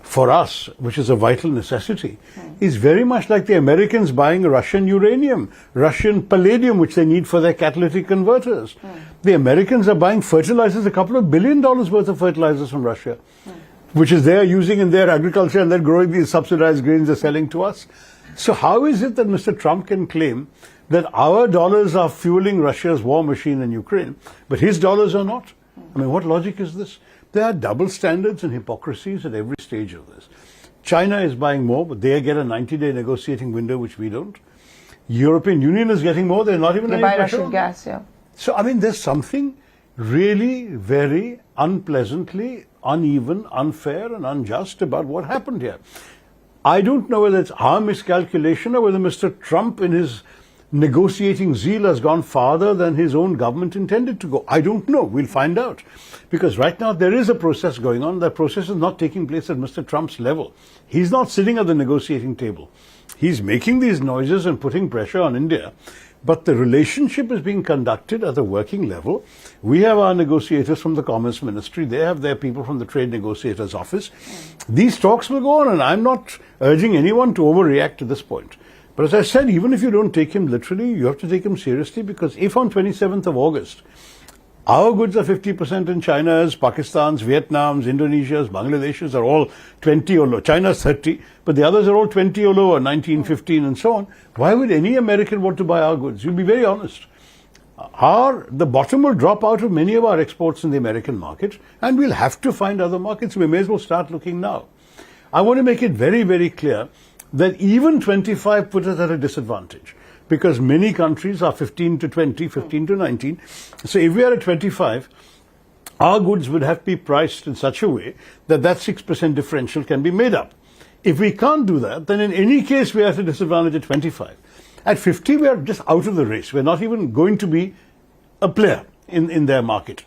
for us, which is a vital necessity, is very much like the Americans buying Russian uranium, Russian palladium, which they need for their catalytic converters. The Americans are buying fertilizers, a couple of $1 billion worth of fertilizers from Russia, which is they're using in their agriculture, and they're growing these subsidized grains they're selling to us. So how is it that Mr. Trump can claim that our dollars are fueling Russia's war machine in Ukraine, but his dollars are not? I mean, what logic is this? There are double standards and hypocrisies at every stage of this. China is buying more, but they get a 90-day negotiating window, which we don't. European Union is getting more, they're not even They buy Russian gas, yeah. So, I mean, there's something really very unpleasantly uneven, unfair and unjust about what happened here. I don't know whether it's our miscalculation or whether Mr. Trump in his negotiating zeal has gone farther than his own government intended to go. I don't know. We'll find out. Because right now there is a process going on. That process is not taking place at Mr. Trump's level. He's not sitting at the negotiating table. He's making these noises and putting pressure on India. But the relationship is being conducted at the working level. We have our negotiators from the Commerce Ministry. They have their people from the Trade Negotiators Office. These talks will go on, and I'm not urging anyone to overreact to this point. But as I said, even if you don't take him literally, you have to take him seriously, because if on 27th of August, Our goods are 50% in China's, Pakistan's, Vietnam's, Indonesia's, Bangladesh's are all 20 or lower. China's 30, but the others are all 20 or lower, 19, 15 and so on. Why would any American want to buy our goods? You'll be very honest. The bottom will drop out of many of our exports in the American market, and we'll have to find other markets. We may as well start looking now. I want to make it very, very clear that even 25 put us at a disadvantage, because many countries are 15 to 20, 15 to 19. So if we are at 25, our goods would have to be priced in such a way that that 6% differential can be made up. If we can't do that, then in any case we are at a disadvantage at 25. At 50, we are just out of the race. We're not even going to be a player in their market.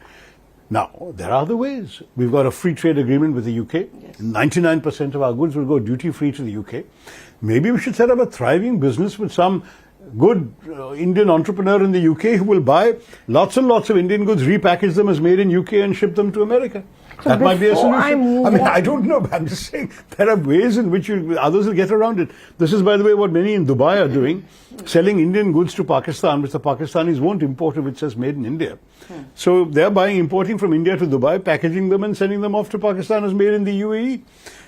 Now, there are other ways. We've got a free trade agreement with the UK. Yes. 99% of our goods will go duty-free to the UK. Maybe we should set up a thriving business with some good Indian entrepreneur in the UK who will buy lots and lots of Indian goods, repackage them as made in UK and ship them to America. So that might be a solution. I don't know, but I'm just saying there are ways in which others will get around it. This is, by the way, what many in Dubai are doing, selling Indian goods to Pakistan, which the Pakistanis won't import, which says made in India. So they're importing from India to Dubai, packaging them and sending them off to Pakistan as made in the UAE.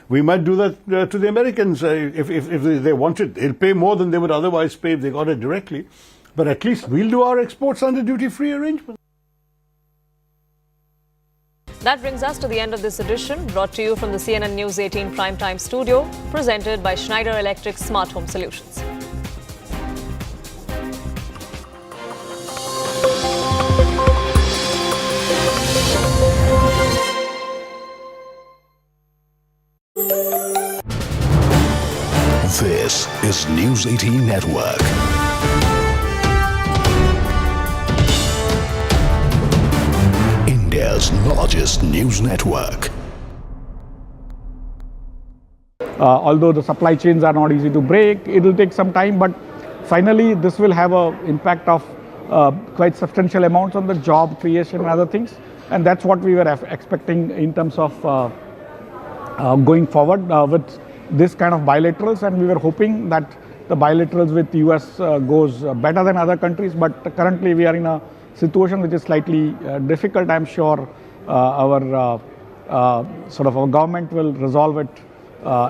We might do that to the Americans if they want it. They'll pay more than they would otherwise pay if they got it directly. But at least we'll do our exports under duty-free arrangements. That brings us to the end of this edition, brought to you from the CNN News 18 Primetime Studio, presented by Schneider Electric's Smart Home Solutions. This is News 18 Network. India's largest news network. Although the supply chains are not easy to break, it will take some time, but finally this will have an impact of quite substantial amounts on the job creation and other things, and that's what we were expecting in terms of going forward with this kind of bilaterals, and we were hoping that the bilaterals with US goes better than other countries, but currently we are in a situation which is slightly difficult. I'm sure our government will resolve it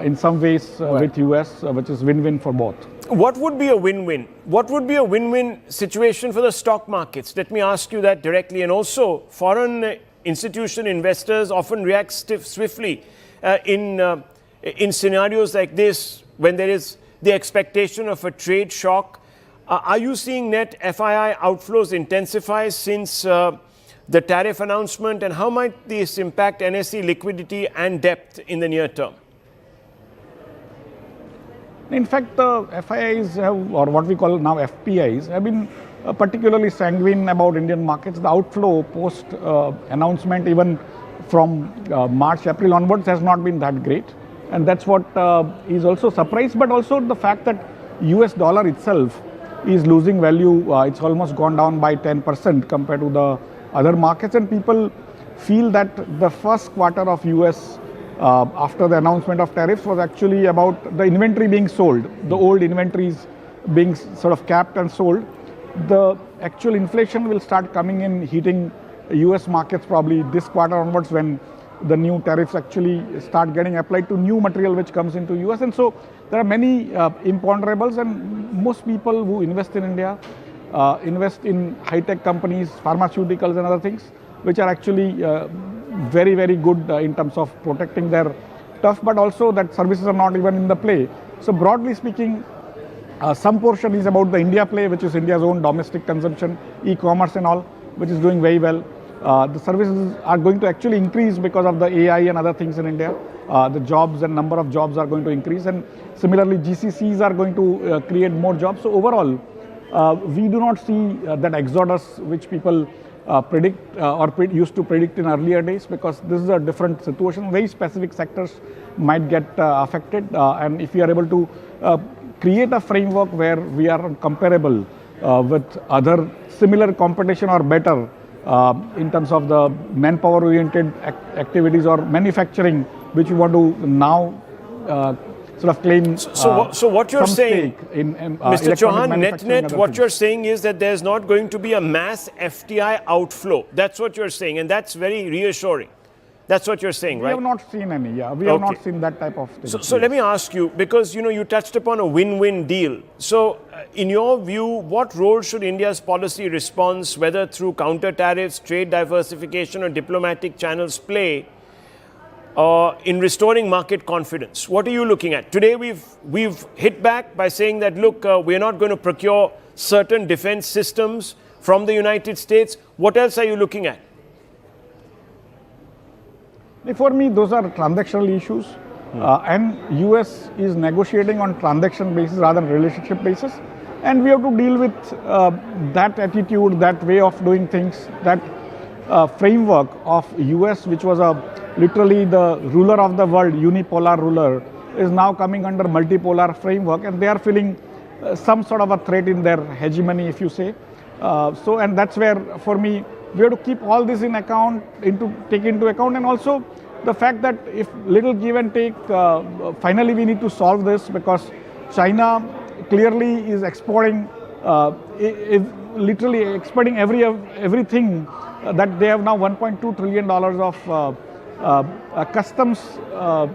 in some ways with US, which is win-win for both. What would be a win-win? What would be a win-win situation for the stock markets? Let me ask you that directly. And also, foreign institution investors often react swiftly in scenarios like this when there is the expectation of a trade shock. Are you seeing net FII outflows intensify since the tariff announcement, and how might this impact NSE liquidity and depth in the near term? In fact, the FIIs have, or what we call now FPIs, have been particularly sanguine about Indian markets. The outflow post announcement, even from March, April onwards, has not been that great. And that's what is also surprised, but also the fact that US dollar itself is losing value. It's almost gone down by 10% compared to the other markets, and people feel that the first quarter of US after the announcement of tariffs was actually about the inventory being sold, the old inventories being sort of capped and sold. The actual inflation will start coming in, hitting US markets probably this quarter onwards, when the new tariffs actually start getting applied to new material which comes into US. And so there are many imponderables, and most people who invest in India invest in high-tech companies, pharmaceuticals and other things, which are actually very, very good in terms of protecting their stuff, but also that services are not even in the play. So broadly speaking, some portion is about the India play, which is India's own domestic consumption, e-commerce and all, which is doing very well. The services are going to actually increase because of the AI and other things in India. The jobs and number of jobs are going to increase, and similarly GCCs are going to create more jobs. So overall, we do not see that exodus which people predict or used to predict in earlier days, because this is a different situation. Very specific sectors might get affected, and if we are able to create a framework where we are comparable with other similar competition or better in terms of the manpower-oriented activities or manufacturing, which we want to now sort of claim. So what you're saying, Mr. Chauhan, net, what you're saying is that there's not going to be a mass FDI outflow. That's what you're saying, and that's very reassuring. That's what you're saying, right? We have not seen any. Yeah, we have not seen that type of thing. So let me ask you, because you touched upon a win-win deal. So, in your view, what role should India's policy response, whether through counter tariffs, trade diversification, or diplomatic channels, play in restoring market confidence? What are you looking at? Today, we've hit back by saying that, look, we're not going to procure certain defense systems from the United States. What else are you looking at? For me, those are transactional issues, and US is negotiating on transaction basis rather than relationship basis, and we have to deal with that attitude, that way of doing things, that framework of US, which was literally the ruler of the world, unipolar ruler, is now coming under multipolar framework, and they are feeling some sort of a threat in their hegemony, if you say. And that's where, for me, we have to keep all this in account, take into account, and also the fact that if little give and take, finally we need to solve this, because China clearly is exporting, literally exporting everything that they have now $1.2 trillion of customs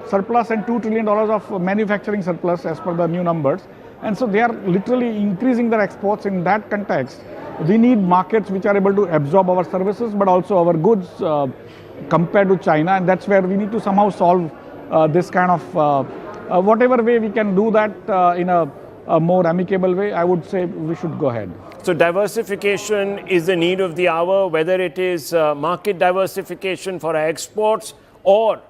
surplus and $2 trillion of manufacturing surplus as per the new numbers. And so they are literally increasing their exports. In that context, we need markets which are able to absorb our services, but also our goods compared to China. And that's where we need to somehow solve this kind of, whatever way we can do that in a more amicable way, I would say we should go ahead. So diversification is the need of the hour, whether it is market diversification for our exports or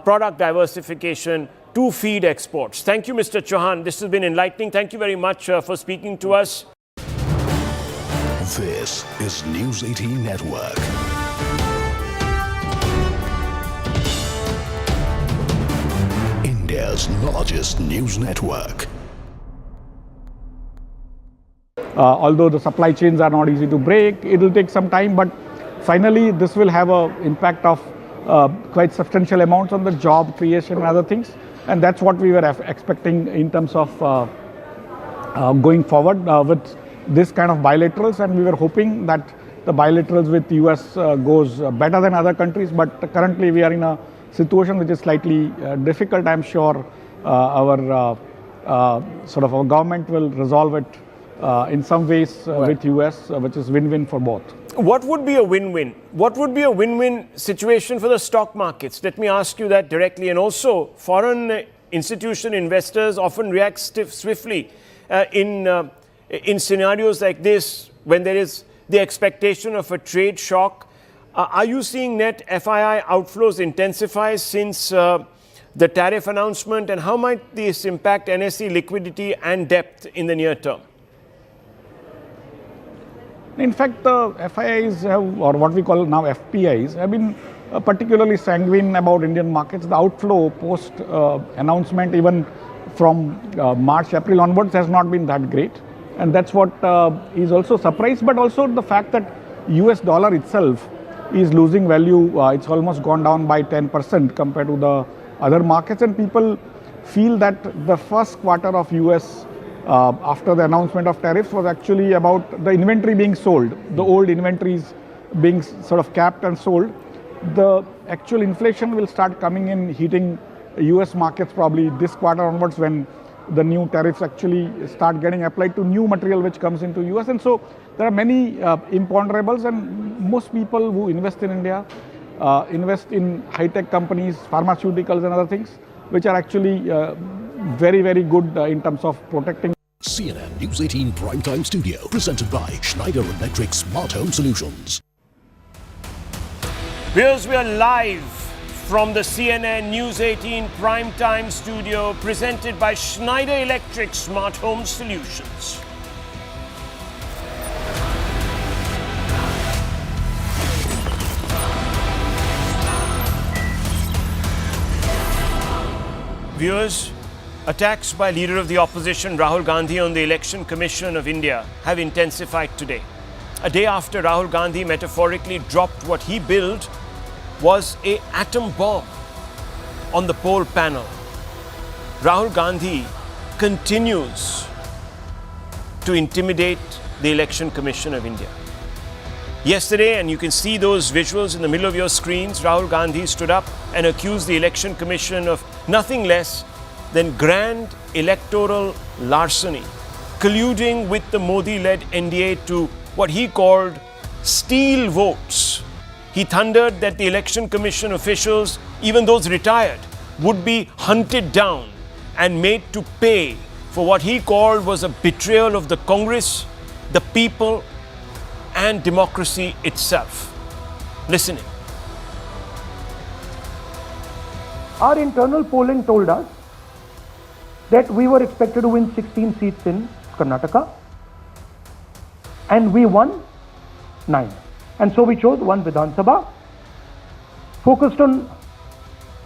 product diversification to feed exports. Thank you, Mr. Chauhan. This has been enlightening. Thank you very much for speaking to us. This is News 18 Network. India's largest news network. Although the supply chains are not easy to break, it will take some time, but finally this will have an impact of quite substantial amounts on the job creation and other things. And that's what we were expecting in terms of going forward with this kind of bilaterals, and we were hoping that the bilaterals with US goes better than other countries, but currently we are in a situation which is slightly difficult. I'm sure our our government will resolve it in some ways with US, which is win-win for both. What would be a win-win? What would be a win-win situation for the stock markets? Let me ask you that directly. And also, foreign institution investors often react swiftly in scenarios like this, when there is the expectation of a trade shock. Are you seeing net FII outflows intensify since the tariff announcement, and how might this impact NSE liquidity and depth in the near term? In fact, the FIIs have, or what we call now FPIs, have been particularly sanguine about Indian markets. The outflow post announcement, even from March, April onwards, has not been that great. And that's what is also surprised, but also the fact that US dollar itself is losing value. It's almost gone down by 10% compared to the other markets, and people feel that the first quarter of US after the announcement of tariffs was actually about the inventory being sold, the old inventories being sort of capped and sold. The actual inflation will start coming in, hitting US markets probably this quarter onwards, when the new tariffs actually start getting applied to new material which comes into US. And so there are many imponderables, and most people who invest in India invest in high-tech companies, pharmaceuticals and other things, which are actually very, very good in terms of protecting. CNN News 18 Primetime Studio, presented by Schneider Electric Smart Home Solutions. Viewers, we are live from the CNN News 18 Primetime Studio, presented by Schneider Electric Smart Home Solutions. Viewers, attacks by leader of the opposition Rahul Gandhi on the Election Commission of India have intensified today. A day after Rahul Gandhi metaphorically dropped what he billed was an atom bomb on the poll panel. Rahul Gandhi continues to intimidate the Election Commission of India. Yesterday, and you can see those visuals in the middle of your screens, Rahul Gandhi stood up and accused the Election Commission of nothing less than grand electoral larceny, colluding with the Modi-led NDA to what he called steal votes. He thundered that the Election Commission officials, even those retired, would be hunted down and made to pay for what he called was a betrayal of the Congress, the people, and democracy itself. Listen in. Our internal polling told us that we were expected to win 16 seats in Karnataka, and we won 9. And so we chose one Vidhan Sabha, focused on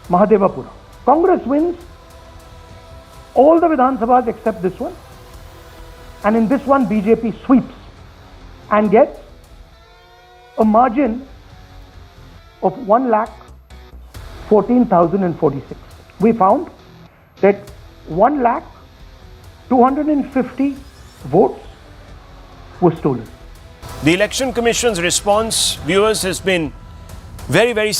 Mahadevapura. Congress wins all the Vidhan Sabhas except this one, and in this one BJP sweeps and gets a margin of 1,14,046. We found that 1,250 votes were stolen. The Election Commission's response, viewers, has been very, very